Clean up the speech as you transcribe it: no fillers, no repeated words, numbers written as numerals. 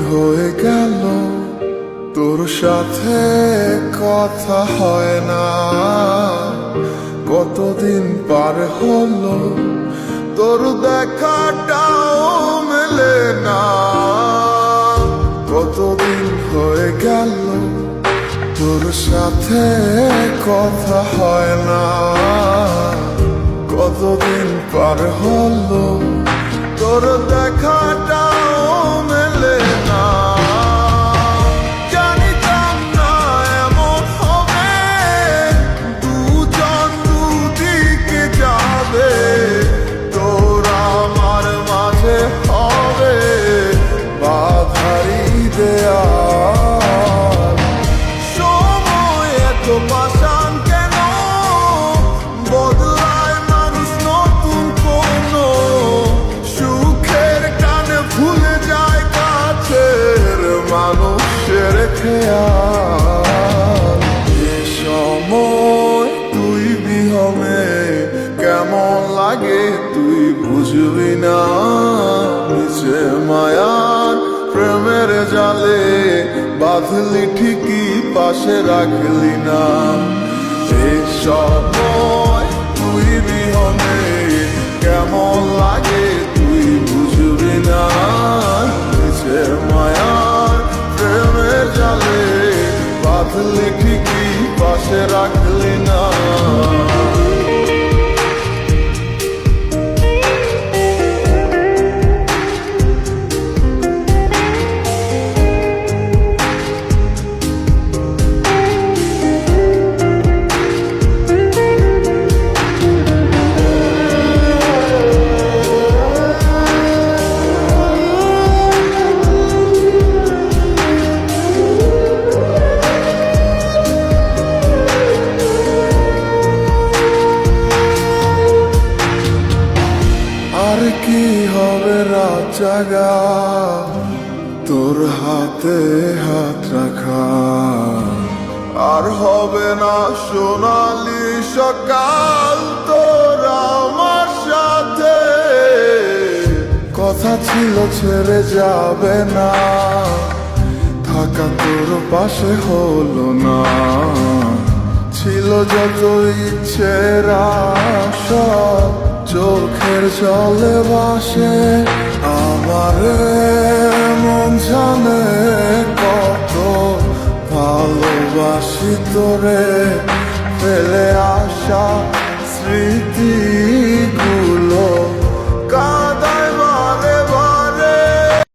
হয়ে গেল তোর সাথে কথা হয় না, কতদিন পার হলো তোর দেখাটাও মেলে না। কতদিন হয়ে গেল তোর সাথে কথা হয় না, কতদিন পার হলো তোর দেখাটাও মেলে না। জানিতাম না এমন হবে, দুজন দুদিকে যাবে, তোর আমার মাঝে হবে বাধারি দেয়াল। সময় এত পাষাণ কেন, বদলায় মানুষ নতুন কোনো সুখের টানে ভুলে যায় কাছের মানুষের খেয়াল। এ সময় তুই বিহনে কেমন লাগে তুই বুঝবি না, নিচে মায়ার প্রেমের জালে বাঁধলি ঠিকই পাশে রাখলি না। এ সময় তুই বিহনে কেমন লাগে তুই বুঝবি না, নিচে মায়ার প্রেমের জালে বাঁধলি ঠিকই পাশে রাখলি না। আর কি হবে রাত জাগা তোর হাতে হাত রাখা, আর হবে না সোনালি সকাল তোর আমার সাথে। কথা ছিল ছেড়ে যাবে না, থাকা তোর পাশে হলো না, ছিল যত ইচ্ছের আশা চোখের জলে ভাসে। আমার মন জানে কত ভালোবাসি তোরে, ফেলে আসা